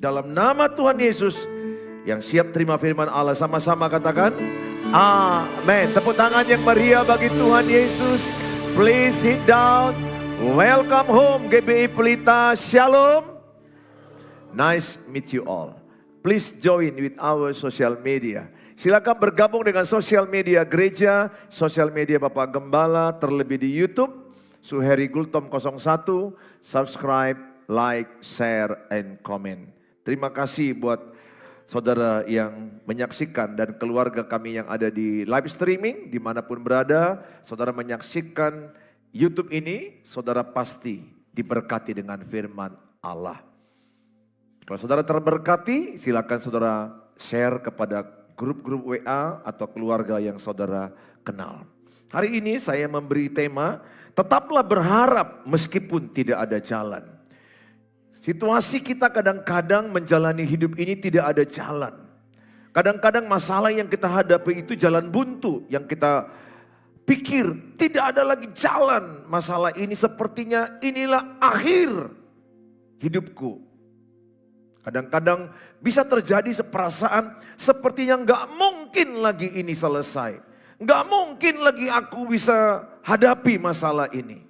Dalam nama Tuhan Yesus, yang siap terima firman Allah sama-sama katakan amin. Tepuk tangan yang meriah bagi Tuhan Yesus. Please sit down. Welcome home GBI Pelita. Shalom. Nice meet you all. Please join with our social media. Silakan bergabung dengan sosial media gereja, sosial media Bapak Gembala, terlebih di YouTube Suheri Gultom 01. Subscribe, like, share, and comment. Terima kasih buat saudara yang menyaksikan dan keluarga kami yang ada di live streaming dimanapun berada. Saudara menyaksikan YouTube ini, saudara pasti diberkati dengan firman Allah. Kalau saudara terberkati, silakan saudara share kepada grup-grup WA atau keluarga yang saudara kenal. Hari ini saya memberi tema, tetaplah berharap meskipun tidak ada jalan. Situasi kita kadang-kadang menjalani hidup ini tidak ada jalan. Kadang-kadang masalah yang kita hadapi itu jalan buntu. Yang kita pikir tidak ada lagi jalan. Masalah ini sepertinya inilah akhir hidupku. Kadang-kadang bisa terjadi seperasaan sepertinya gak mungkin lagi ini selesai. Gak mungkin lagi aku bisa hadapi masalah ini.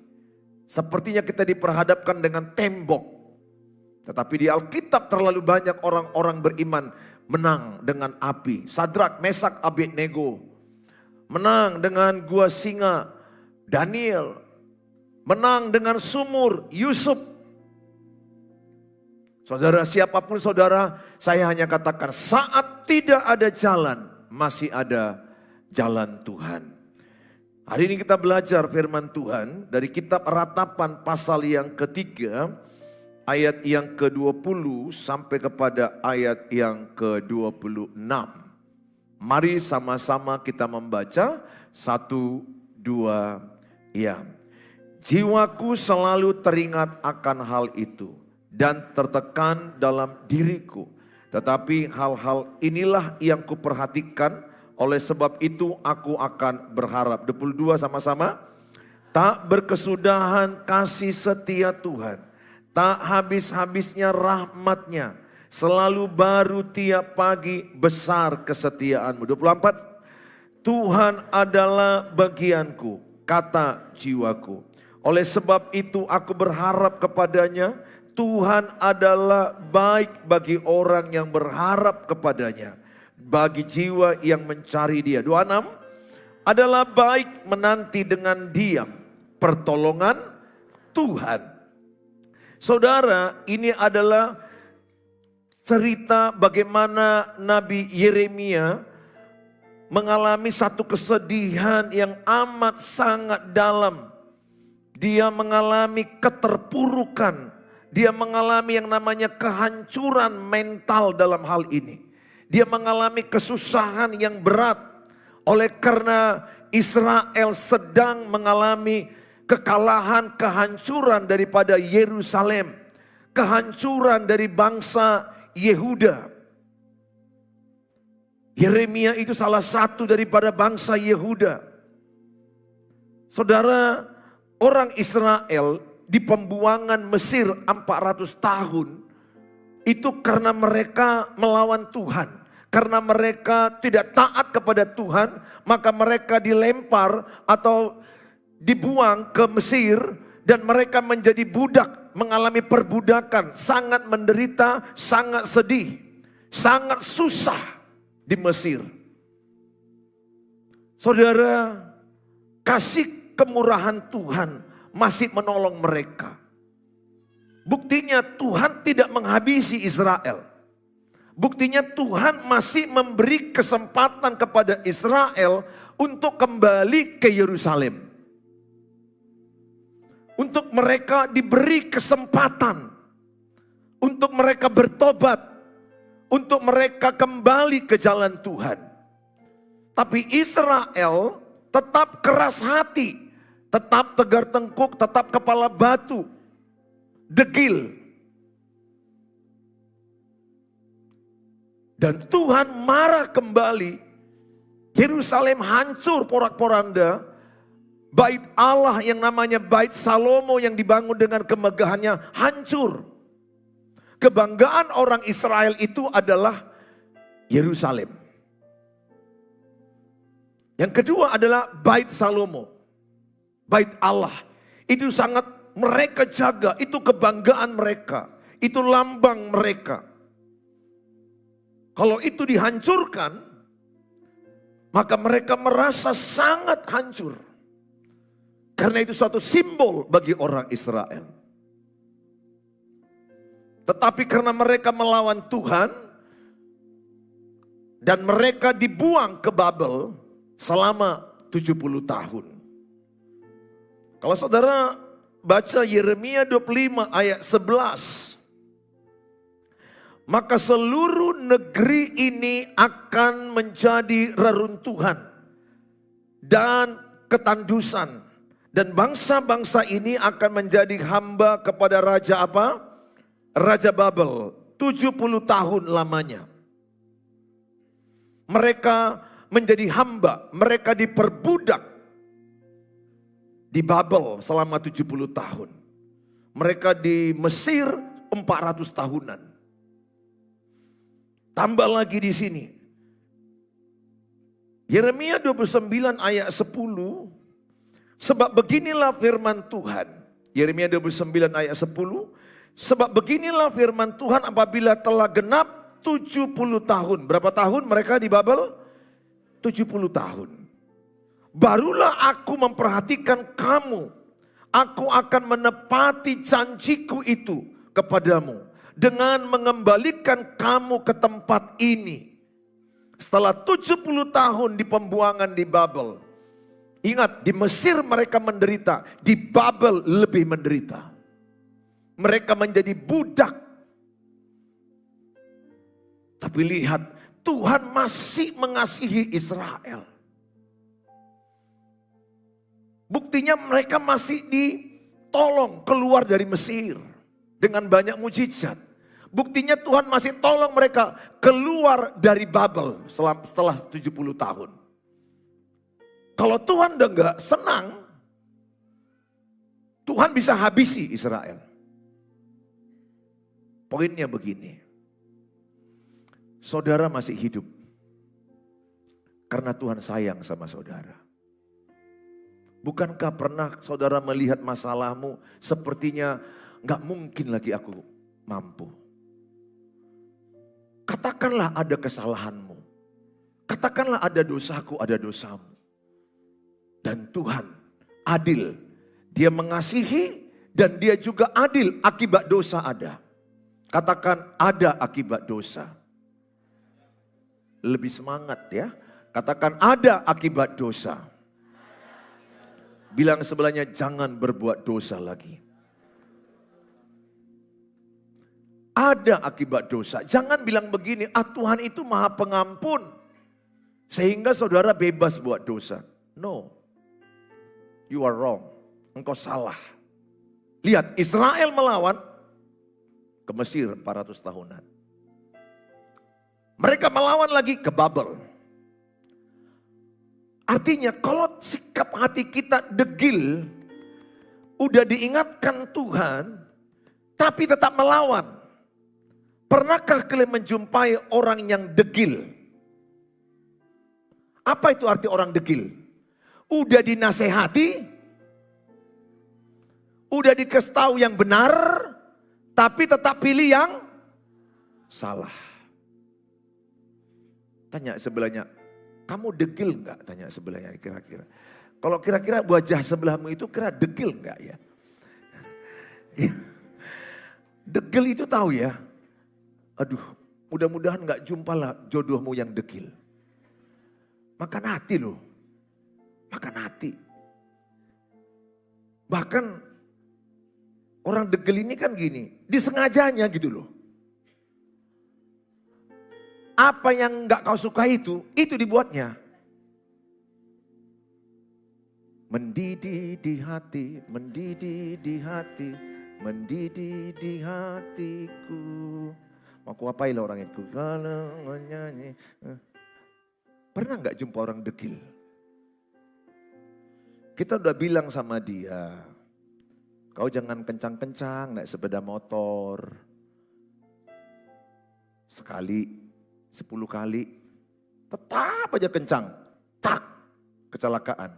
Sepertinya kita diperhadapkan dengan tembok. Tetapi di Alkitab terlalu banyak orang-orang beriman menang dengan api. Sadrak, Mesak, Abednego. Menang dengan gua singa. Daniel. Menang dengan sumur. Yusuf. Saudara, siapapun saudara, saya hanya katakan saat tidak ada jalan, masih ada jalan Tuhan. Hari ini kita belajar firman Tuhan dari kitab Ratapan pasal yang ketiga. Ayat yang ke-20 sampai kepada ayat yang ke-26. Mari sama-sama kita membaca 1, 2, ya. Jiwaku selalu teringat akan hal itu dan tertekan dalam diriku. Tetapi hal-hal inilah yang kuperhatikan, oleh sebab itu aku akan berharap. 22 sama-sama. Tak berkesudahan kasih setia Tuhan. Tak habis-habisnya rahmatnya, selalu baru tiap pagi, besar kesetiaanmu. 24, Tuhan adalah bagianku, kata jiwaku. Oleh sebab itu aku berharap kepadanya, Tuhan adalah baik bagi orang yang berharap kepadanya, bagi jiwa yang mencari Dia. 26, adalah baik menanti dengan diam pertolongan Tuhan. Saudara, ini adalah cerita bagaimana Nabi Yeremia mengalami satu kesedihan yang amat sangat dalam. Dia mengalami keterpurukan, dia mengalami yang namanya kehancuran mental dalam hal ini. Dia mengalami kesusahan yang berat oleh karena Israel sedang mengalami kekalahan, kehancuran daripada Yerusalem. Kehancuran dari bangsa Yehuda. Yeremia itu salah satu daripada bangsa Yehuda. Saudara, orang Israel di pembuangan Mesir 400 tahun. Itu karena mereka melawan Tuhan. Karena mereka tidak taat kepada Tuhan, maka mereka dilempar atau dibuang ke Mesir dan mereka menjadi budak, mengalami perbudakan, sangat menderita, sangat sedih, sangat susah di Mesir. Saudara, kasih kemurahan Tuhan masih menolong mereka. Buktinya Tuhan tidak menghabisi Israel. Buktinya Tuhan masih memberi kesempatan kepada Israel untuk kembali ke Yerusalem. Untuk mereka diberi kesempatan, untuk mereka bertobat, untuk mereka kembali ke jalan Tuhan. Tapi Israel tetap keras hati, tetap tegar tengkuk, tetap kepala batu, degil. Dan Tuhan marah kembali, Yerusalem hancur porak-poranda. Bait Allah yang namanya Bait Salomo yang dibangun dengan kemegahannya hancur. Kebanggaan orang Israel itu adalah Yerusalem. Yang kedua adalah Bait Salomo. Bait Allah. Itu sangat mereka jaga, itu kebanggaan mereka. Itu lambang mereka. Kalau itu dihancurkan, maka mereka merasa sangat hancur. Karena itu suatu simbol bagi orang Israel. Tetapi karena mereka melawan Tuhan, dan mereka dibuang ke Babel selama 70 tahun. Kalau saudara baca Yeremia 25 ayat 11. Maka seluruh negeri ini akan menjadi reruntuhan dan ketandusan. Dan bangsa-bangsa ini akan menjadi hamba kepada raja apa? Raja Babel. 70 tahun lamanya. Mereka menjadi hamba, mereka diperbudak di Babel selama 70 tahun. Mereka di Mesir 400 tahunan. Tambah lagi di sini. Yeremia 29 ayat 10. Sebab beginilah firman Tuhan. Yeremia 29 ayat 10. Sebab beginilah firman Tuhan apabila telah genap 70 tahun. Berapa tahun mereka di Babel? 70 tahun. Barulah aku memperhatikan kamu. Aku akan menepati janjiku itu kepadamu. Dengan mengembalikan kamu ke tempat ini. Setelah 70 tahun di pembuangan di Babel. Ingat, di Mesir mereka menderita. Di Babel lebih menderita. Mereka menjadi budak. Tapi lihat, Tuhan masih mengasihi Israel. Buktinya mereka masih ditolong keluar dari Mesir. Dengan banyak mujizat. Buktinya Tuhan masih tolong mereka keluar dari Babel setelah 70 tahun. Kalau Tuhan udah gak senang, Tuhan bisa habisi Israel. Poinnya begini. Saudara masih hidup. Karena Tuhan sayang sama saudara. Bukankah pernah saudara melihat masalahmu sepertinya gak mungkin lagi aku mampu. Katakanlah ada kesalahanmu. Katakanlah ada dosaku, ada dosamu. Dan Tuhan adil. Dia mengasihi dan dia juga adil akibat dosa ada. Katakan ada akibat dosa. Lebih semangat ya. Katakan ada akibat dosa. Bilang sebelahnya jangan berbuat dosa lagi. Ada akibat dosa. Jangan bilang begini, Tuhan itu maha pengampun. Sehingga saudara bebas buat dosa. No. You are wrong. Engkau salah. Lihat, Israel melawan ke Mesir 400 tahunan. Mereka melawan lagi ke Babel. Artinya kalau sikap hati kita degil, udah diingatkan Tuhan, tapi tetap melawan. Pernahkah kalian menjumpai orang yang degil? Apa itu arti orang degil? Udah dinasehati, udah dikasih tahu yang benar, tapi tetap pilih yang salah. Tanya sebelahnya, kamu degil enggak? Tanya sebelahnya kira-kira. Kalau kira-kira wajah sebelahmu itu kira degil enggak ya? Degil itu tahu ya? Aduh, mudah-mudahan enggak jumpalah jodohmu yang degil. Makan hati loh. Makan hati. Bahkan orang degil ini kan gini, disengajanya gitu loh. Apa yang enggak kau suka itu dibuatnya. Mendidih di hati, mendidih di hati, mendidih di hatiku. Mau ku apain lah orang itu? Kalau menyanyi. Pernah enggak jumpa orang degil? Kita udah bilang sama dia, kau jangan kencang-kencang naik sepeda motor. sekali, 10 kali, tetap aja kencang, tak, kecelakaan.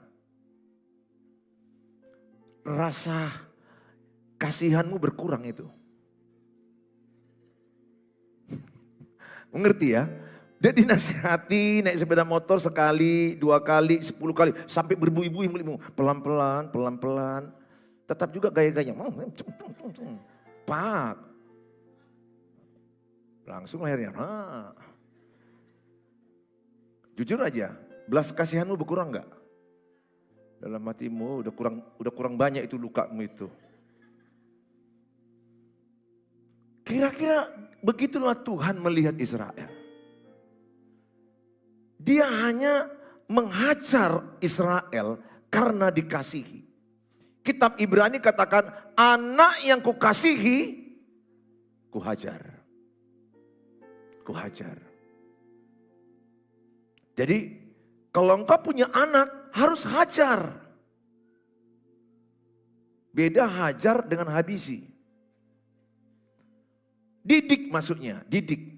Rasa kasihanmu berkurang itu. Mengerti ya? Dia dinasihati naik sepeda motor sekali, 2 kali, 10 kali, sampai berbuih-buih, pelan-pelan, pelan-pelan. Tetap juga gaya-gaya. Pak. Langsung akhirnya. Jujur aja, belas kasihanmu berkurang enggak? Dalam hatimu udah kurang banyak itu lukamu itu. Kira-kira begitulah Tuhan melihat Israel. Dia hanya menghajar Israel karena dikasihi. Kitab Ibrani katakan, anak yang kukasihi, kuhajar. Kuhajar. Jadi, kalau engkau punya anak, harus hajar. Beda hajar dengan habisi. Didik maksudnya, didik.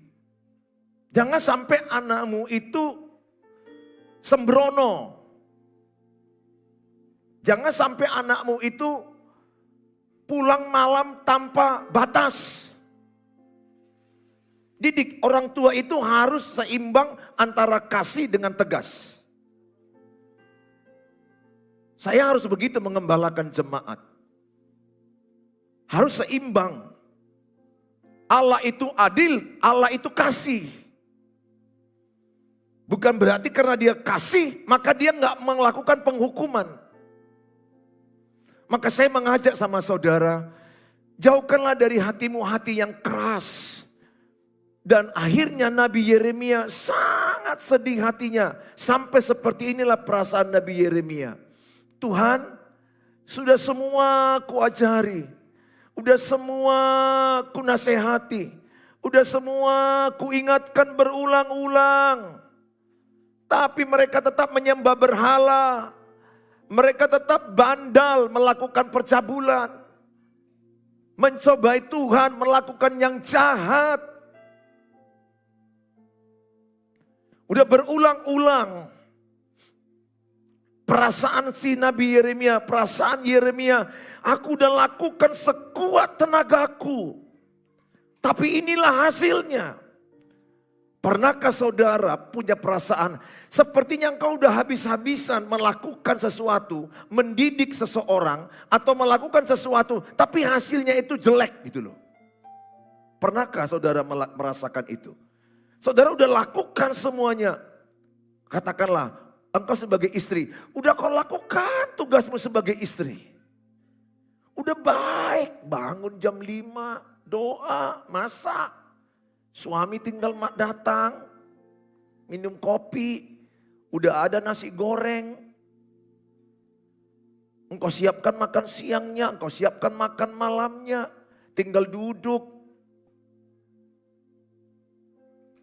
Jangan sampai anakmu itu sembrono. Jangan sampai anakmu itu pulang malam tanpa batas. Didik, orang tua itu harus seimbang antara kasih dengan tegas. Saya harus begitu mengembalakan jemaat. Harus seimbang. Allah itu adil, Allah itu kasih. Bukan berarti karena dia kasih, maka dia nggak melakukan penghukuman. Maka saya mengajak sama saudara, jauhkanlah dari hatimu hati yang keras. Dan akhirnya Nabi Yeremia sangat sedih hatinya. Sampai seperti inilah perasaan Nabi Yeremia. Tuhan, sudah semua kuajari. Udah semua ku nasihati. Udah semua ku ingatkan berulang-ulang. Tapi mereka tetap menyembah berhala. Mereka tetap bandal melakukan percabulan. Mencobai Tuhan, melakukan yang jahat. Udah berulang-ulang. Perasaan si Nabi Yeremia, perasaan Yeremia, aku udah lakukan sekuat tenagaku. Tapi inilah hasilnya. Pernahkah saudara punya perasaan, sepertinya engkau udah habis-habisan melakukan sesuatu, mendidik seseorang, atau melakukan sesuatu, tapi hasilnya itu jelek gitu loh. Pernahkah saudara merasakan itu? Saudara udah lakukan semuanya. Katakanlah, engkau sebagai istri, udah kau lakukan tugasmu sebagai istri. Udah baik, bangun jam 5, doa, masak. Suami tinggal datang, minum kopi, udah ada nasi goreng. Engkau siapkan makan siangnya, engkau siapkan makan malamnya, tinggal duduk.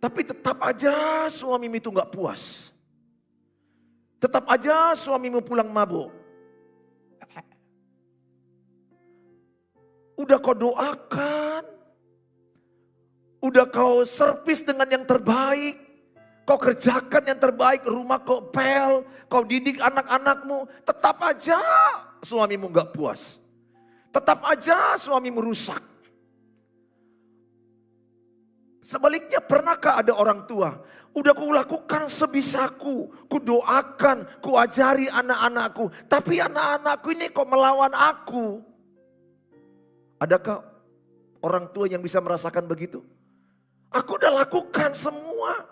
Tapi tetap aja suamimu itu gak puas. Tetap aja suamimu pulang mabuk. Udah kau doakan. Udah kau servis dengan yang terbaik. Kau kerjakan yang terbaik, rumah kau pel. Kau didik anak-anakmu. Tetap aja suamimu gak puas. Tetap aja suamimu rusak. Sebaliknya pernahkah ada orang tua, udah ku lakukan sebisaku, ku doakan, ku ajari anak-anakku, tapi anak-anakku ini kok melawan aku. Adakah orang tua yang bisa merasakan begitu? Aku udah lakukan semua.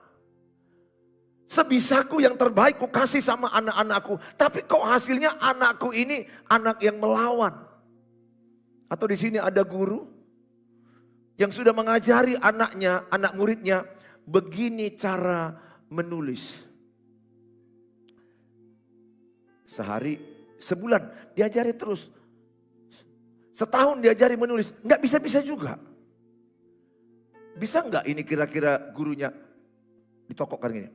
Sebisaku yang terbaik ku kasih sama anak-anakku, tapi kok hasilnya anakku ini anak yang melawan. Atau di sini ada guru yang sudah mengajari anaknya, anak muridnya, begini cara menulis. Sehari, sebulan diajari terus. Setahun diajari menulis, nggak bisa-bisa juga. Bisa nggak ini kira-kira gurunya ditokokkan gini?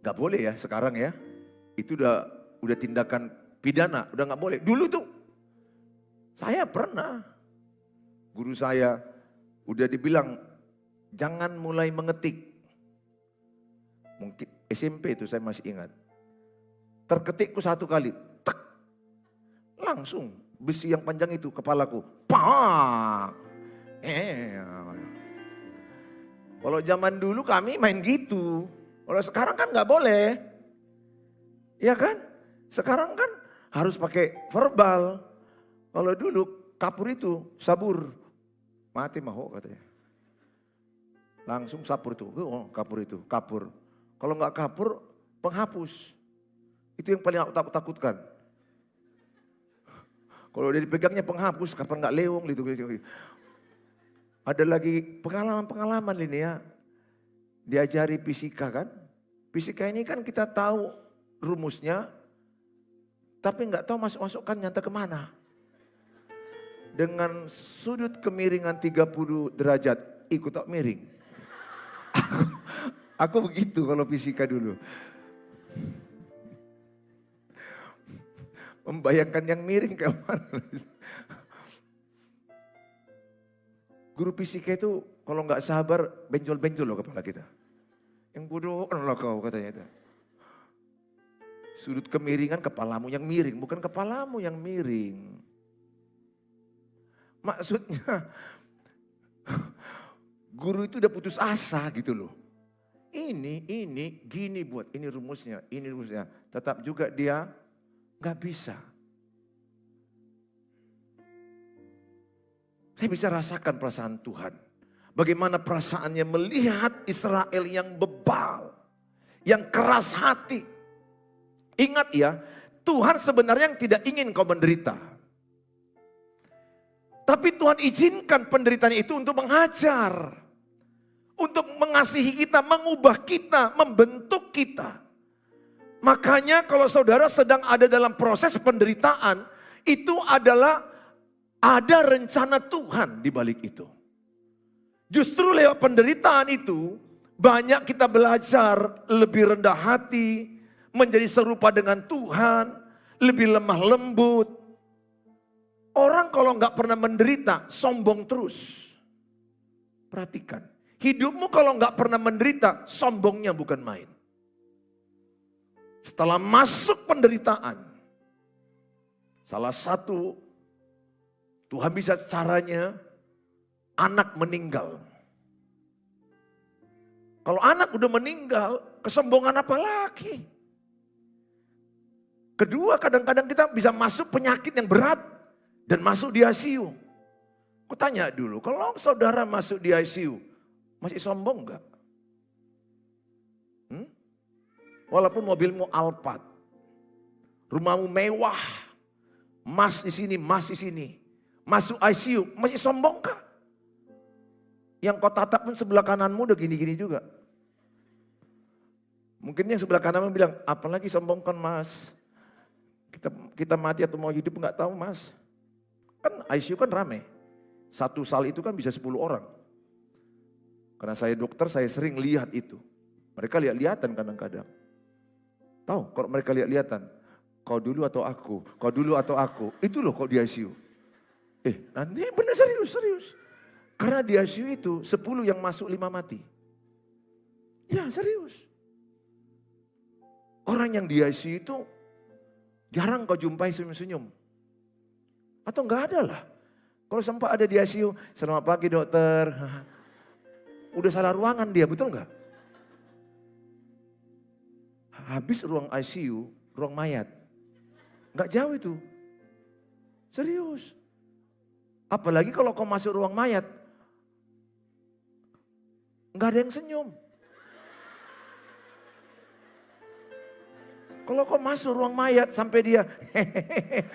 Nggak boleh ya sekarang ya. Itu udah tindakan pidana, udah nggak boleh. Dulu tuh saya pernah, guru saya udah dibilang jangan mulai mengetik. Mungkin SMP itu saya masih ingat. Terketikku satu kali, tak, langsung besi yang panjang itu kepalaku, pak. Kalau zaman dulu kami main gitu. Kalau sekarang kan nggak boleh. Ya kan? Sekarang kan harus pakai verbal. Kalau dulu kapur itu sabur. Mati maho katanya. Langsung sabur itu. Oh, kapur itu, kapur. Kalau nggak kapur, penghapus. Itu yang paling aku takutkan. Kalau udah dipegangnya penghapus, kapan nggak leong gitu. Ada lagi pengalaman-pengalaman ini ya. Diajari fisika kan. Fisika ini kan kita tahu rumusnya. Tapi nggak tahu masuk-masukkan nyata kemana. Dengan sudut kemiringan 30 derajat, ikut tak miring. Aku begitu kalau fisika dulu. Membayangkan yang miring ke mana. Guru fisika itu kalau nggak sabar benjol-benjol loh kepala kita. Yang bodoh lah kau katanya itu. Sudut kemiringan kepalamu yang miring, bukan kepalamu yang miring. Maksudnya guru itu udah putus asa gitu loh. Ini, gini buat, ini rumusnya. Tetap juga dia gak bisa. Saya bisa rasakan perasaan Tuhan. Bagaimana perasaannya melihat Israel yang bebal. Yang keras hati. Ingat ya, Tuhan sebenarnya yang tidak ingin kau menderita. Tapi Tuhan izinkan penderitaan itu untuk mengajar. Untuk mengasihi kita, mengubah kita, membentuk kita. Makanya kalau saudara sedang ada dalam proses penderitaan, itu adalah ada rencana Tuhan di balik itu. Justru lewat penderitaan itu, banyak kita belajar lebih rendah hati, menjadi serupa dengan Tuhan, lebih lemah lembut. Orang kalau nggak pernah menderita, sombong terus. Perhatikan, hidupmu kalau nggak pernah menderita, sombongnya bukan main. Setelah masuk penderitaan, salah satu Tuhan bisa caranya anak meninggal. Kalau anak udah meninggal, kesombongan apa lagi? Kedua, kadang-kadang kita bisa masuk penyakit yang berat dan masuk di ICU. Aku tanya dulu, kalau saudara masuk di ICU, masih sombong enggak? Walaupun mobilmu Alphard, rumahmu mewah, emas di sini, masuk ICU, masih sombong kah? Yang kau tatap pun sebelah kananmu udah gini-gini juga. Mungkin yang sebelah kananmu bilang, apalagi sombong kan mas? Kita mati atau mau hidup nggak tahu mas. Kan ICU kan rame. Satu sal itu kan bisa 10 orang. Karena saya dokter, saya sering lihat itu. Mereka lihat-lihatan kadang-kadang. Tahu kalau mereka lihat-lihatan. Kau dulu atau aku, kau dulu atau aku. Itu loh kok di ICU. Nanti benar serius. Karena di ICU itu 10 yang masuk 5 mati. Ya serius. Orang yang di ICU itu jarang kau jumpai senyum-senyum. Atau enggak ada lah. Kalau sempat ada di ICU, selamat pagi dokter. Udah salah ruangan dia, betul enggak? Habis ruang ICU, ruang mayat. Enggak jauh itu. Serius. Apalagi kalau kau masuk ruang mayat. Enggak ada yang senyum. Kalau kau masuk ruang mayat sampai dia hehehe.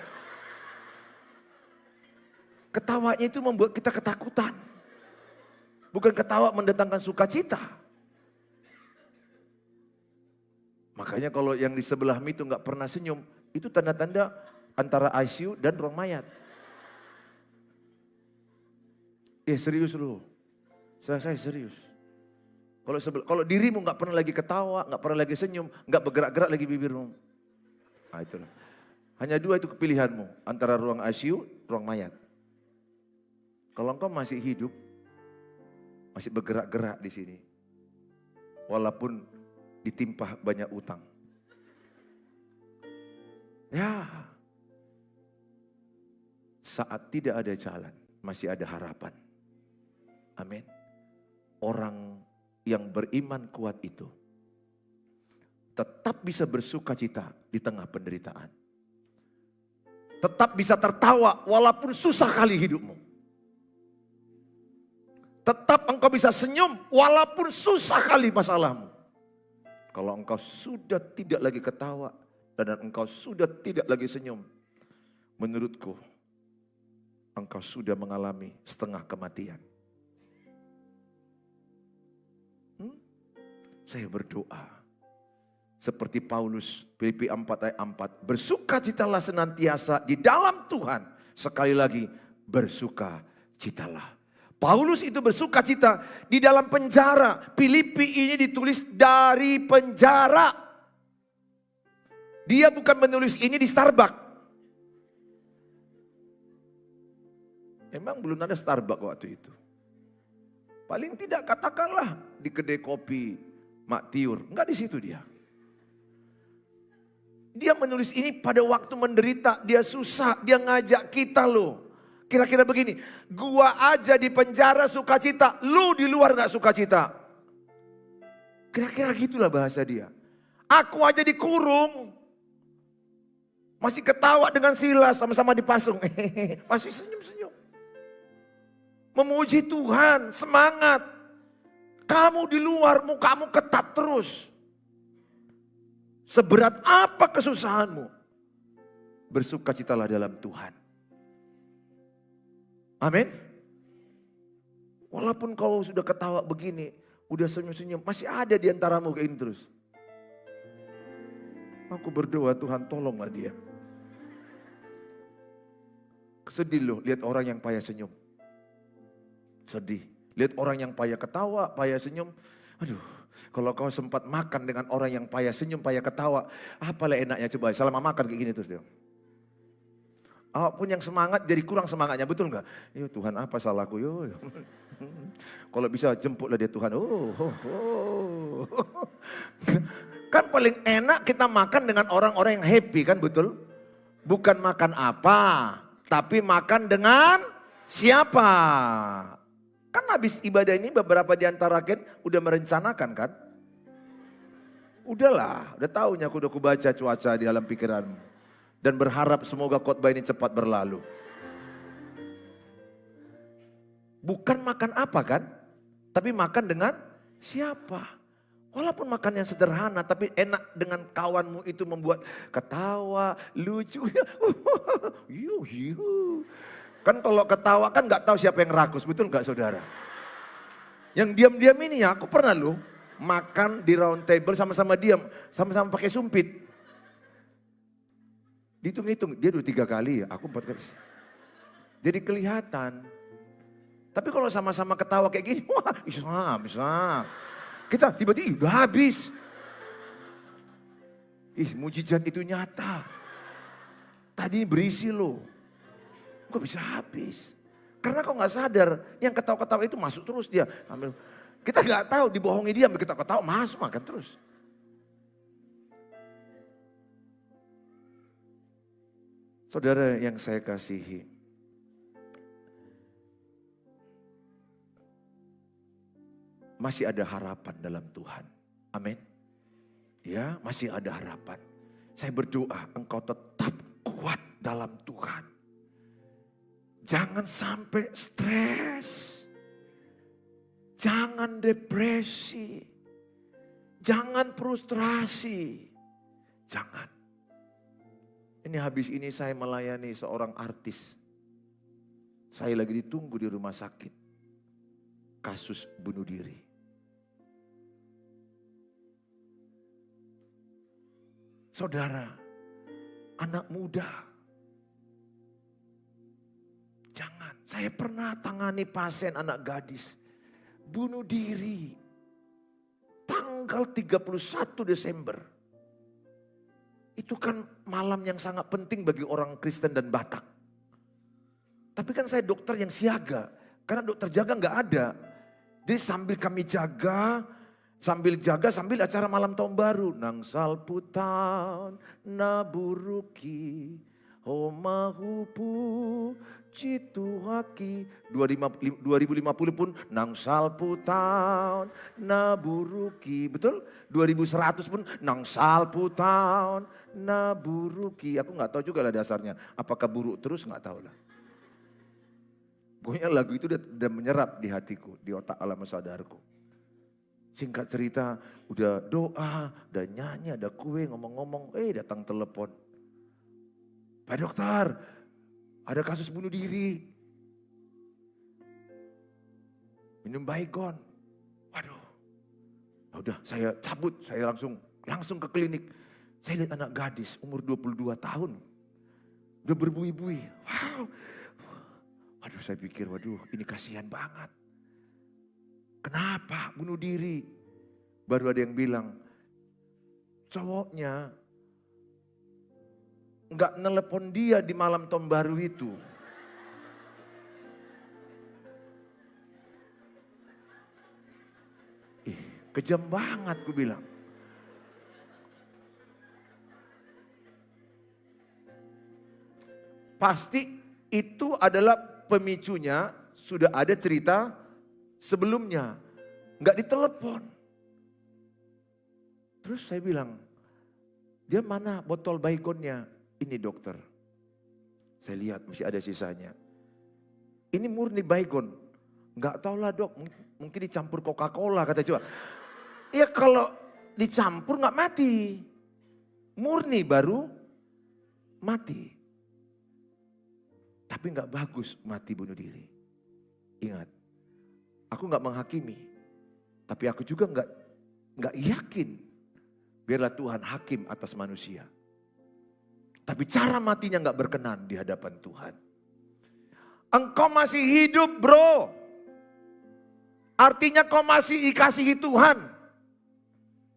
Ketawanya itu membuat kita ketakutan. Bukan ketawa mendatangkan sukacita. Makanya kalau yang di sebelah itu nggak pernah senyum, itu tanda-tanda antara ICU dan ruang mayat. Serius loh. Saya serius. Kalau dirimu nggak pernah lagi ketawa, nggak pernah lagi senyum, nggak bergerak-gerak lagi bibirmu. Nah itulah. Hanya 2 itu pilihanmu, antara ruang ICU, ruang mayat. Kalau engkau masih hidup, masih bergerak-gerak di sini, walaupun ditimpa banyak utang. Ya, saat tidak ada jalan, masih ada harapan. Amin. Orang yang beriman kuat itu tetap bisa bersuka cita di tengah penderitaan. Tetap bisa tertawa walaupun susah kali hidupmu. Tetap engkau bisa senyum walaupun susah kali masalahmu. Kalau engkau sudah tidak lagi ketawa dan engkau sudah tidak lagi senyum, menurutku engkau sudah mengalami setengah kematian. Saya berdoa seperti Paulus, Filipi 4 ayat 4. Bersukacitalah senantiasa di dalam Tuhan. Sekali lagi, bersukacitalah. Paulus itu bersukacita di dalam penjara. Filipi ini ditulis dari penjara. Dia bukan menulis ini di Starbucks. Emang belum ada Starbucks waktu itu. Paling tidak katakanlah di kedai kopi Mak Tiur. Enggak di situ dia. Dia menulis ini pada waktu menderita, dia susah, dia ngajak kita loh. Kira-kira begini, gua aja di penjara sukacita, lu di luar gak sukacita. Kira-kira gitulah bahasa dia. Aku aja dikurung, masih ketawa dengan Silas, sama-sama dipasung. Masih senyum-senyum. Memuji Tuhan, semangat. Kamu di luar, mukamu ketat terus. Seberat apa kesusahanmu, bersukacitalah dalam Tuhan. Amin. Walaupun kau sudah ketawa begini, udah senyum-senyum, masih ada di antaramu kayak ini terus. Aku berdoa, Tuhan tolonglah dia. Sedih loh lihat orang yang payah senyum. Sedih. Lihat orang yang payah ketawa, payah senyum. Aduh, kalau kau sempat makan dengan orang yang payah senyum, payah ketawa, apalah enaknya coba selama makan kayak gini terus dia. Pun yang semangat jadi kurang semangatnya, betul nggak? Yo Tuhan apa salahku yo. Kalau bisa jemputlah dia Tuhan. Kan paling enak kita makan dengan orang-orang yang happy kan, betul? Bukan makan apa, tapi makan dengan siapa? Kan habis ibadah ini beberapa di antara kita udah merencanakan kan? Udahlah, udah tahunya aku udah kubaca cuaca di dalam pikiranmu. Dan berharap semoga khotbah ini cepat berlalu. Bukan makan apa kan? Tapi makan dengan siapa? Walaupun makan yang sederhana tapi enak dengan kawanmu itu membuat ketawa, lucu. Kan kalau ketawa kan gak tahu siapa yang rakus, betul gak saudara? Yang diam-diam ini ya, aku pernah loh makan di round table sama-sama diam, sama-sama pakai sumpit. Dihitung-hitung, dia 2-3 kali ya, aku 4 kali. Jadi kelihatan. Tapi kalau sama-sama ketawa kayak gini, wah bisa. Kita tiba-tiba udah habis. Mujizat itu nyata. Tadi berisi loh. Kok bisa habis? Karena kau gak sadar, yang ketawa-ketawa itu masuk terus dia. Kita gak tahu, dibohongi dia, kita ketawa masuk makan terus. Saudara yang saya kasihi, masih ada harapan dalam Tuhan. Amin. Ya, masih ada harapan. Saya berdoa engkau tetap kuat dalam Tuhan. Jangan sampai stres. Jangan depresi. Jangan frustrasi. Jangan. Ini habis ini saya melayani seorang artis. Saya lagi ditunggu di rumah sakit. Kasus bunuh diri. Saudara, anak muda. Jangan. Saya pernah tangani pasien anak gadis. Bunuh diri. Tanggal 31 Desember. Itu kan malam yang sangat penting bagi orang Kristen dan Batak. Tapi kan saya dokter yang siaga. Karena dokter jaga nggak ada. Jadi sambil kami jaga, sambil acara malam tahun baru. Nang salputan naburuki homahupu cituhaki. 2050 pun nang salputan naburuki. Betul? 2100 pun nang salputan naburuki. Aku nggak tahu juga lah dasarnya. Apakah buruk terus nggak tahu lah. Pokoknya lagu itu udah menyerap di hatiku, di otak alam sadarku. Singkat cerita, udah doa, udah nyanyi, ada kue, ngomong-ngomong, datang telepon. Pak dokter, ada kasus bunuh diri. Minum Baygon. Waduh. Udah saya cabut, saya langsung ke klinik. Saya lihat anak gadis umur 22 tahun. Udah berbui-bui. Wow. Waduh, saya pikir, ini kasihan banget. Kenapa bunuh diri? Baru ada yang bilang, cowoknya nggak nelepon dia di malam tahun baru itu. Kejam banget, gue bilang. Pasti itu adalah pemicunya, sudah ada cerita sebelumnya. Nggak ditelepon. Terus saya bilang, dia mana botol Baygonnya? Ini dokter. Saya lihat masih ada sisanya. Ini murni Baygon. Nggak tahu lah dok, mungkin dicampur Coca-Cola kata coba. Ya kalau dicampur nggak mati. Murni baru mati. Tapi nggak bagus mati bunuh diri. Ingat, aku nggak menghakimi, tapi aku juga nggak yakin. Biarlah Tuhan hakim atas manusia. Tapi cara matinya nggak berkenan di hadapan Tuhan. Engkau masih hidup, bro. Artinya kau masih dikasihi Tuhan.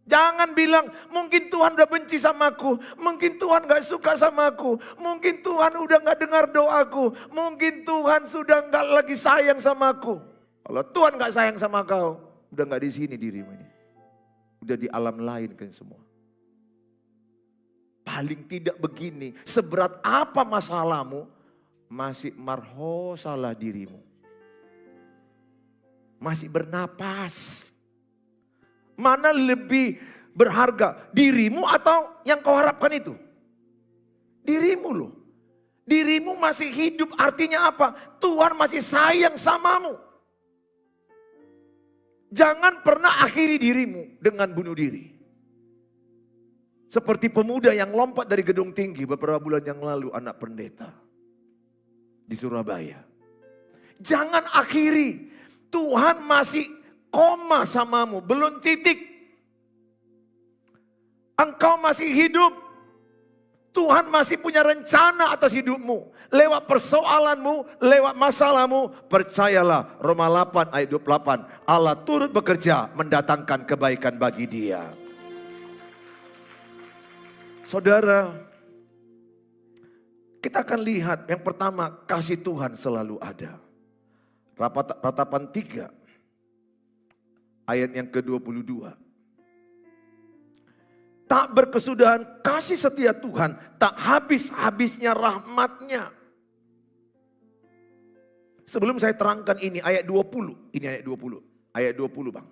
Jangan bilang, mungkin Tuhan udah benci sama aku. Mungkin Tuhan gak suka sama aku. Mungkin Tuhan udah gak dengar doaku. Mungkin Tuhan sudah gak lagi sayang sama aku. Kalau Tuhan gak sayang sama kau, udah gak di sini dirimu ini. Udah di alam lain kan semua. Paling tidak begini, seberat apa masalahmu, masih marhosalah dirimu. Masih bernapas. Mana lebih berharga, dirimu atau yang kau harapkan itu? Dirimu loh. Dirimu masih hidup, artinya apa? Tuhan masih sayang samamu. Jangan pernah akhiri dirimu dengan bunuh diri. Seperti pemuda yang lompat dari gedung tinggi beberapa bulan yang lalu, anak pendeta di Surabaya. Jangan akhiri. Tuhan masih koma samamu, belum titik. Engkau masih hidup. Tuhan masih punya rencana atas hidupmu. Lewat persoalanmu, lewat masalahmu, percayalah Roma 8 ayat 28. Allah turut bekerja mendatangkan kebaikan bagi dia. Saudara, kita akan lihat yang pertama, kasih Tuhan selalu ada. Ratapan 3 ayat yang ke-22. Tak berkesudahan kasih setia Tuhan, tak habis-habisnya rahmatnya. Sebelum saya terangkan ini ayat 20. Ini ayat 20. Ayat 20 bang.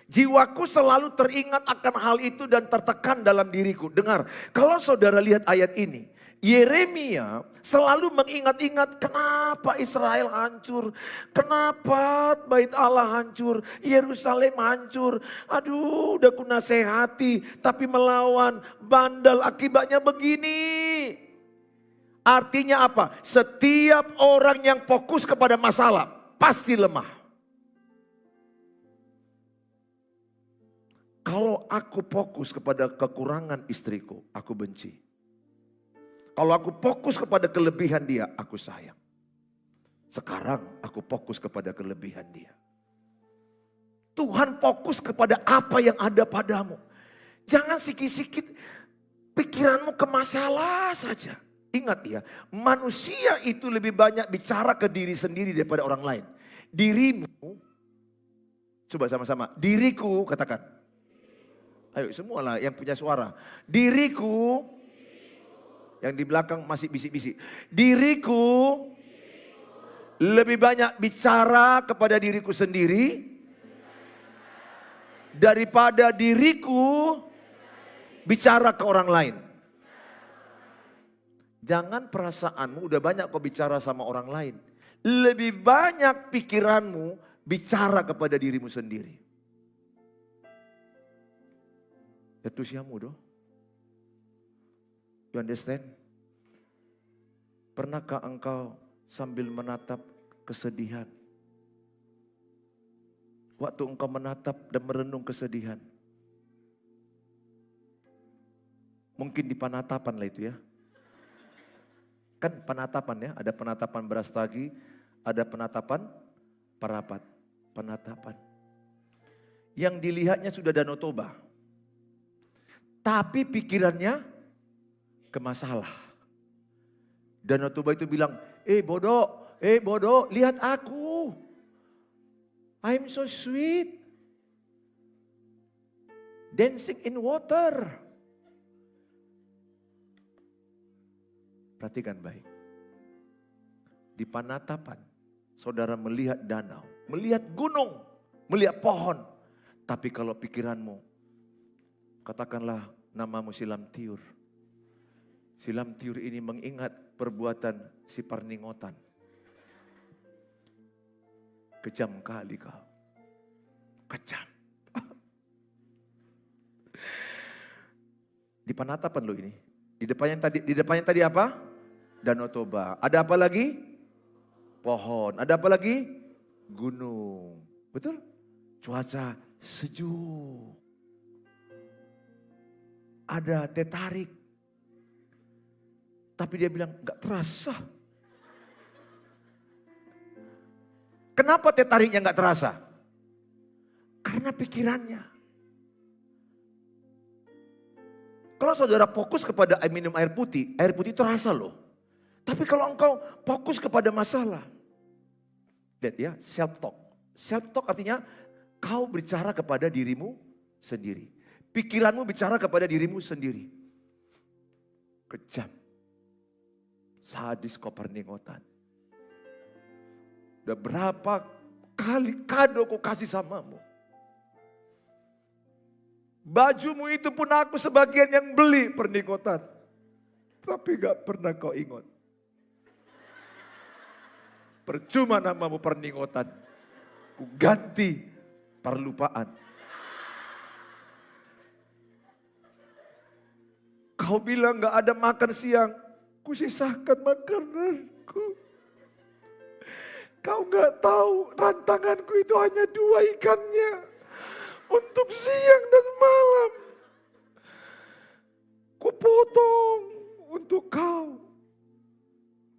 Jiwaku selalu teringat akan hal itu dan tertekan dalam diriku. Dengar, kalau saudara lihat ayat ini. Yeremia selalu mengingat-ingat kenapa Israel hancur. Kenapa bait Allah hancur. Yerusalem hancur. Aduh udah ku nasihati tapi melawan. Bandel akibatnya begini. Artinya apa? Setiap orang yang fokus kepada masalah pasti lemah. Kalau aku fokus kepada kekurangan istriku, aku benci. Kalau aku fokus kepada kelebihan dia, aku sayang. Sekarang aku fokus kepada kelebihan dia. Tuhan fokus kepada apa yang ada padamu. Jangan sikit-sikit pikiranmu ke masalah saja. Ingat ya, manusia itu lebih banyak bicara ke diri sendiri daripada orang lain. dirimu, coba sama-sama, diriku, katakan. Ayo semualah yang punya suara. Diriku, yang di belakang masih bisik-bisik. Diriku lebih banyak bicara kepada diriku sendiri daripada diriku bicara ke orang lain. Jangan perasaanmu udah banyak kau bicara sama orang lain. Lebih banyak pikiranmu bicara kepada dirimu sendiri. Itu siamu doh. You understand? Pernahkah engkau sambil menatap kesedihan? Waktu engkau menatap dan merenung kesedihan. Mungkin di panatapan lah itu ya. Kan penatapan ya, ada penatapan Brastagi, ada penatapan Parapat. Penatapan. Yang dilihatnya sudah Danau Toba. Tapi pikirannya ke masalah. Danau Toba itu bilang, bodoh, lihat aku. I'm so sweet. Dancing in water. Perhatikan baik. Di panatapan, saudara melihat danau, melihat gunung, melihat pohon. Tapi kalau pikiranmu, katakanlah namamu Silam Tiur. Silam Tiur ini mengingat perbuatan si Parningotan. Kejam kali kau. Kejam. Di panatapan lo ini. Di depannya tadi apa? Danau Toba. Ada apa lagi? Pohon. Ada apa lagi? Gunung. Betul? Cuaca sejuk. Ada teh tarik. Tapi dia bilang gak terasa. Kenapa teh tariknya gak terasa? Karena pikirannya. Kalau saudara fokus kepada minum air putih terasa loh. Tapi kalau engkau fokus kepada masalah. Lihat ya, self-talk. Self-talk artinya kau bicara kepada dirimu sendiri. Pikiranmu bicara kepada dirimu sendiri. Kejam. Sadis kau Parningotan. Udah berapa kali kado ku kasih samamu. Bajumu itu pun aku sebagian yang beli Parningotan. Tapi gak pernah kau ingat. Percuma namamu Parningotan. Ku ganti perlupaan. Kau bilang gak ada makan siang. Ku sisakan makananku. Kau gak tahu rantanganku itu hanya 2 ikannya. Untuk siang dan malam. Ku potong untuk kau.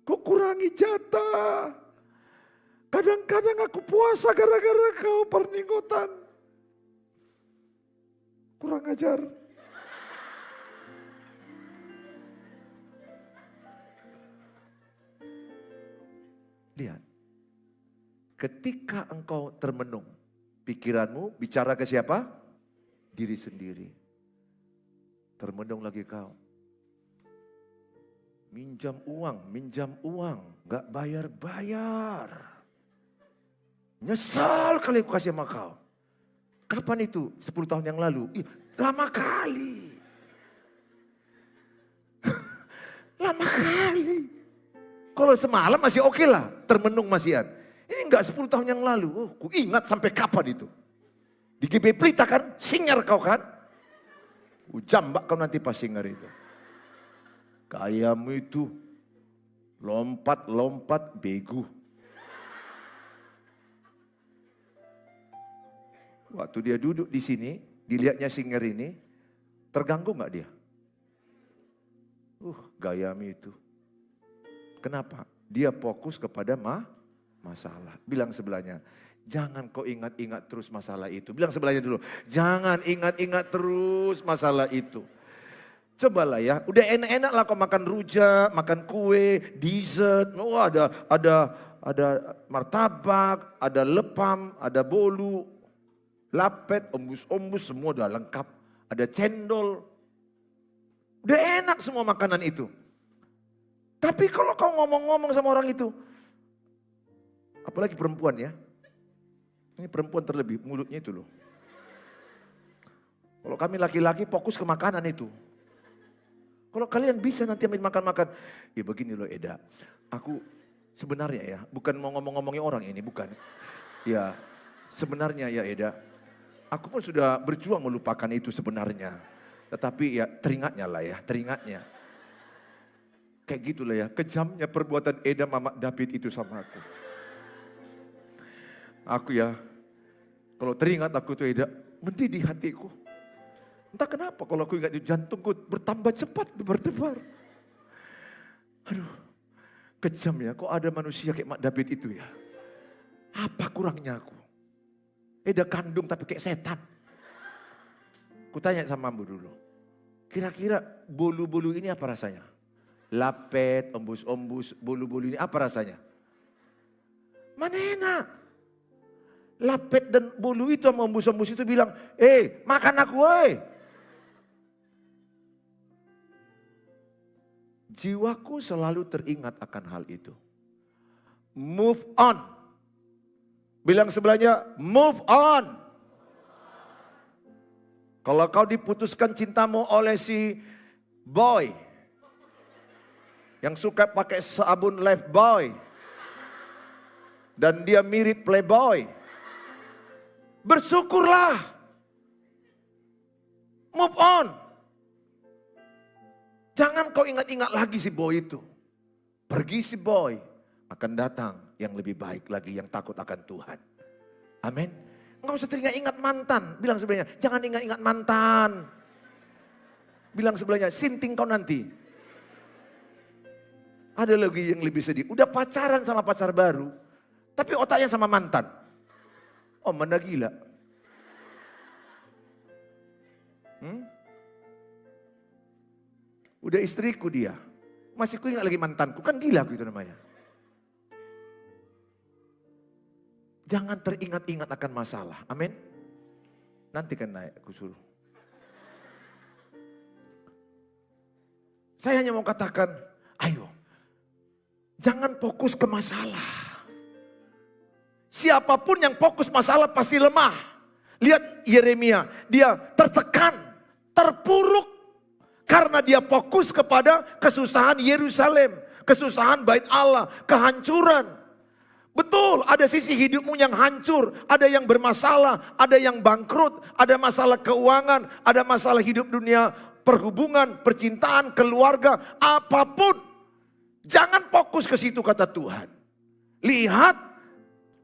Ku kurangi jatah. Kadang-kadang aku puasa gara-gara kau Parningotan. Kurang ajar. Lihat. Ketika engkau termenung, pikiranmu bicara ke siapa? Diri sendiri. Termenung lagi kau. Minjam uang, gak bayar-bayar. Nyesal kali aku kasih sama kau. Kapan itu? 10 tahun yang lalu. Ih, lama kali. Lama kali. Kalau semalam masih oke lah, termenung masihan. Ini enggak 10 tahun yang lalu. Oh, ku ingat sampai kapan itu. Di GB Pelita kan, singer kau kan. Ku jambak kau nanti pas singer itu. Kayamu itu lompat-lompat begu. Waktu dia duduk di sini, dilihatnya singer ini, terganggu nggak dia? Gayamu itu. Kenapa? Dia fokus kepada masalah. Bilang sebelahnya, jangan kau ingat-ingat terus masalah itu. Bilang sebelahnya dulu, jangan ingat-ingat terus masalah itu. Cobalah ya, udah enak-enak lah kau makan rujak, makan kue, dessert. Oh ada Ada martabak, ada lepam, ada bolu, lapet, ombus-ombus, semua udah lengkap. Ada cendol. Udah enak semua makanan itu. Tapi kalau kau ngomong-ngomong sama orang itu, apalagi perempuan ya. Ini perempuan terlebih, mulutnya itu loh. Kalau kami laki-laki fokus ke makanan itu. Kalau kalian bisa nanti ambil makan-makan. Ya begini loh Eda, aku sebenarnya ya, bukan mau ngomong-ngomongin orang ini, bukan. Ya sebenarnya ya Eda, aku pun sudah berjuang melupakan itu sebenarnya. Tetapi ya teringatnya lah ya, teringatnya. Kayak gitulah ya, kejamnya perbuatan Eda Mama David itu sama aku. Aku ya, kalau teringat aku tuh Eda, mendidih hatiku. Entah kenapa kalau aku ingat itu jantungku bertambah cepat berdebar. Aduh, kejam ya, kok ada manusia kayak Mak David itu ya. Apa kurangnya aku? Eda kandung tapi kayak setan. Kutanya sama Ambu dulu, kira-kira bolu-bolu ini apa rasanya? Lapet, ombus-ombus, bolu-bolu ini apa rasanya? Mana enak? Lapet dan bolu itu sama ombus-ombus itu bilang, makan aku woi. Jiwaku selalu teringat akan hal itu. Move on. Bilang sebelahnya, move on. Kalau kau diputuskan cintamu oleh si boy, yang suka pakai sabun Lifebuoy, dan dia mirip playboy, bersyukurlah. Move on. Jangan kau ingat-ingat lagi si boy itu. Pergi si boy, akan datang yang lebih baik lagi, yang takut akan Tuhan. Amin. Enggak usah teringat-ingat mantan. Bilang sebelahnya, jangan ingat-ingat mantan. Bilang sebelahnya, sinting kau nanti. Ada lagi yang lebih sedih. Udah pacaran sama pacar baru, tapi otaknya sama mantan. Oh, mana gila. Udah istriku dia. Masih ku ingat lagi mantanku. Kan gila aku itu namanya. Jangan teringat-ingat akan masalah. Amin. Nanti kan naik aku suruh. Saya hanya mau katakan, ayo. Jangan fokus ke masalah. Siapapun yang fokus masalah pasti lemah. Lihat Yeremia, dia tertekan, terpuruk. Karena dia fokus kepada kesusahan Yerusalem, kesusahan bait Allah, kehancuran. Betul, ada sisi hidupmu yang hancur, ada yang bermasalah, ada yang bangkrut, ada masalah keuangan, ada masalah hidup dunia, perhubungan, percintaan, keluarga, apapun. Jangan fokus ke situ kata Tuhan. Lihat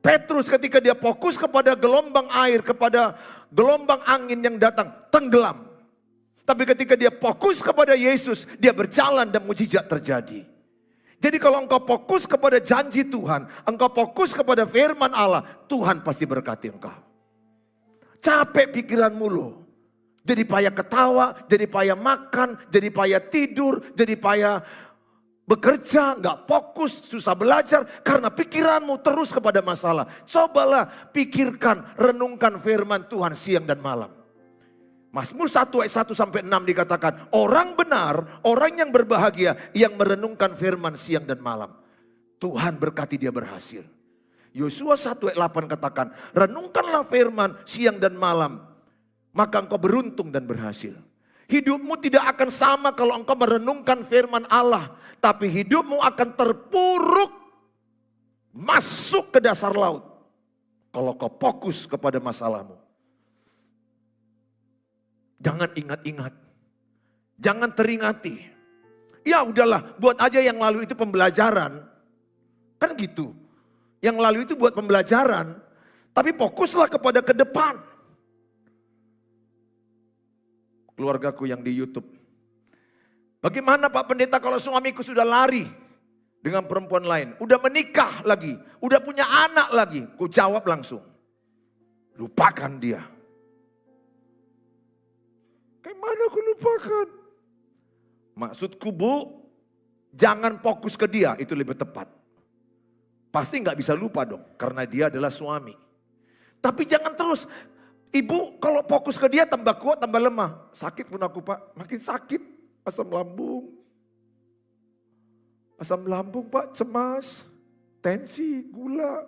Petrus ketika dia fokus kepada gelombang air, kepada gelombang angin yang datang, tenggelam. Tapi ketika dia fokus kepada Yesus, dia berjalan dan mukjizat terjadi. Jadi kalau engkau fokus kepada janji Tuhan, engkau fokus kepada firman Allah, Tuhan pasti berkati engkau. Capek pikiranmu loh. Jadi payah ketawa, jadi payah makan, jadi payah tidur, jadi payah bekerja, nggak fokus, susah belajar karena pikiranmu terus kepada masalah. Cobalah pikirkan, renungkan firman Tuhan siang dan malam. Mazmur 1 ayat 1 sampai 6 dikatakan, orang benar, orang yang berbahagia yang merenungkan firman siang dan malam. Tuhan berkati dia berhasil. Yosua 1 ayat 8 katakan, renungkanlah firman siang dan malam, maka engkau beruntung dan berhasil. Hidupmu tidak akan sama kalau engkau merenungkan firman Allah, tapi hidupmu akan terpuruk masuk ke dasar laut kalau kau fokus kepada masalahmu. Jangan ingat-ingat. Jangan teringati. Ya udahlah, buat aja yang lalu itu pembelajaran. Kan gitu. Yang lalu itu buat pembelajaran. Tapi fokuslah kepada ke depan. Keluargaku yang di YouTube. Bagaimana Pak Pendeta kalau suamiku sudah lari dengan perempuan lain? Udah menikah lagi. Udah punya anak lagi. Ku jawab langsung. Lupakan dia. Gimana aku lupakan? Maksudku Bu, jangan fokus ke dia, itu lebih tepat. Pasti nggak bisa lupa dong, karena dia adalah suami. Tapi jangan terus, ibu kalau fokus ke dia tambah kuat, tambah lemah. Sakit pun aku Pak, makin sakit. Asam lambung. Asam lambung Pak, cemas, tensi, gula.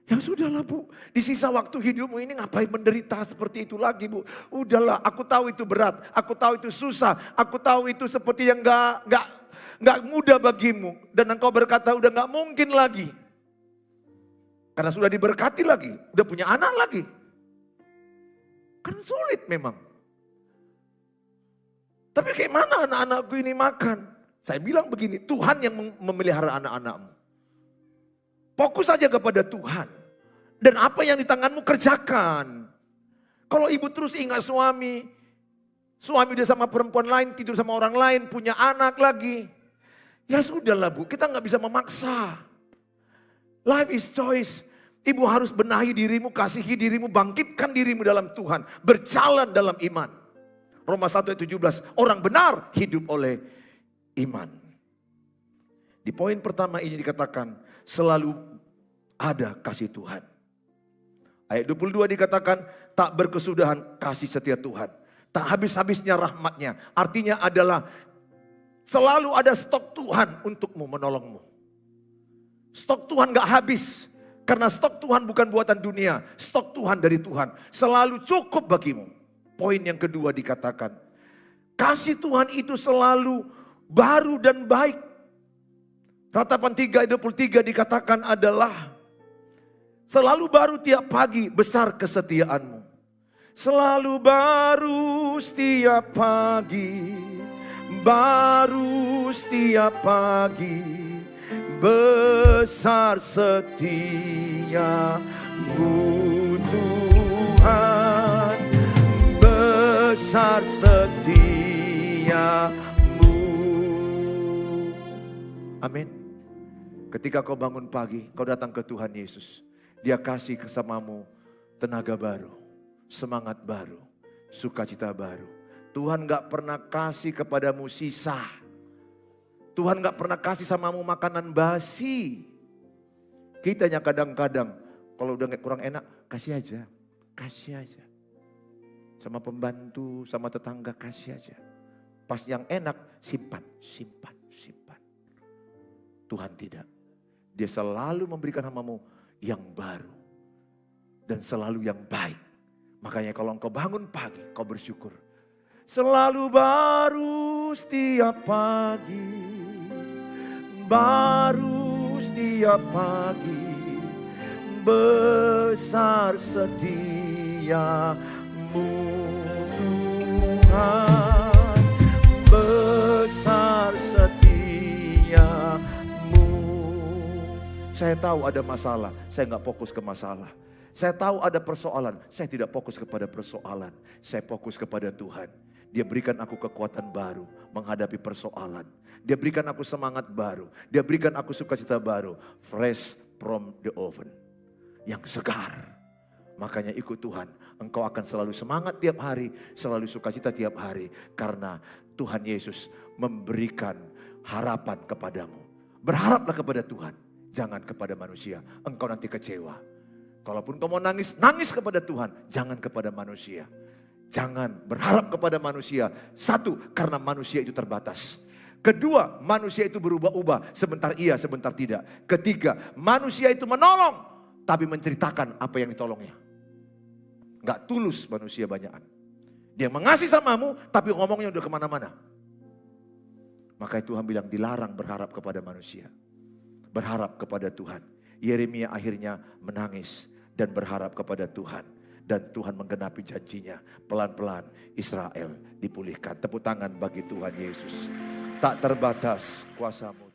Ya sudahlah Bu, di sisa waktu hidupmu ini ngapain menderita seperti itu lagi Bu. Udahlah, aku tahu itu berat, aku tahu itu susah, aku tahu itu seperti yang nggak mudah bagimu. Dan engkau berkata udah nggak mungkin lagi. Karena sudah diberkati lagi, udah punya anak lagi. Kan sulit memang. Tapi kayak mana anak-anakku ini makan? Saya bilang begini, Tuhan yang memelihara anak-anakmu. Fokus saja kepada Tuhan. Dan apa yang di tanganmu kerjakan. Kalau ibu terus ingat suami udah sama perempuan lain, tidur sama orang lain, punya anak lagi. Ya sudahlah Bu, kita nggak bisa memaksa. Life is choice. Ibu harus benahi dirimu, kasihi dirimu, bangkitkan dirimu dalam Tuhan. Berjalan dalam iman. Roma 1 ayat 17, orang benar hidup oleh iman. Di poin pertama ini dikatakan, selalu ada kasih Tuhan. Ayat 22 dikatakan, tak berkesudahan kasih setia Tuhan. Tak habis-habisnya rahmatnya. Artinya adalah selalu ada stok Tuhan untukmu, menolongmu. Stok Tuhan gak habis. Karena stok Tuhan bukan buatan dunia. Stok Tuhan dari Tuhan. Selalu cukup bagimu. Poin yang kedua dikatakan. Kasih Tuhan itu selalu baru dan baik. Ratapan 3 ayat 23 dikatakan adalah. Selalu baru tiap pagi besar kesetiaanmu. Selalu baru setiap pagi. Baru setiap pagi. Besar setiamu Tuhan, besar setiamu. Amin. Ketika kau bangun pagi, kau datang ke Tuhan Yesus. Dia kasih kesamamu tenaga baru, semangat baru, sukacita baru. Tuhan gak pernah kasih kepadamu sisa. Tuhan gak pernah kasih samamu makanan basi. Kitanya kadang-kadang kalau udah kurang enak, kasih aja. Kasih aja. Sama pembantu, sama tetangga, kasih aja. Pas yang enak, simpan, simpan, simpan. Tuhan tidak. Dia selalu memberikan samamu yang baru. Dan selalu yang baik. Makanya kalau engkau bangun pagi, kau bersyukur. Selalu baru setiap pagi. Baru setiap pagi. Besar setiamu Tuhan. Besar setiamu. Saya tahu ada masalah, saya nggak fokus ke masalah. Saya tahu ada persoalan, saya tidak fokus kepada persoalan. Saya fokus kepada Tuhan. Dia berikan aku kekuatan baru menghadapi persoalan. Dia berikan aku semangat baru. Dia berikan aku sukacita baru. Fresh from the oven. Yang segar. Makanya ikut Tuhan. Engkau akan selalu semangat tiap hari. Selalu sukacita tiap hari. Karena Tuhan Yesus memberikan harapan kepadamu. Berharaplah kepada Tuhan. Jangan kepada manusia. Engkau nanti kecewa. Kalaupun kau mau nangis, nangis kepada Tuhan. Jangan kepada manusia. Jangan berharap kepada manusia. Satu, karena manusia itu terbatas. Kedua, manusia itu berubah-ubah. Sebentar iya, sebentar tidak. Ketiga, manusia itu menolong. Tapi menceritakan apa yang ditolongnya. Gak tulus manusia banyakan. Dia mengasihi samamu, tapi ngomongnya udah kemana-mana. Makanya Tuhan bilang dilarang berharap kepada manusia. Berharap kepada Tuhan. Yeremia akhirnya menangis dan berharap kepada Tuhan. Dan Tuhan menggenapi janjinya. Pelan-pelan Israel dipulihkan. Tepuk tangan bagi Tuhan Yesus. Tak terbatas kuasamu.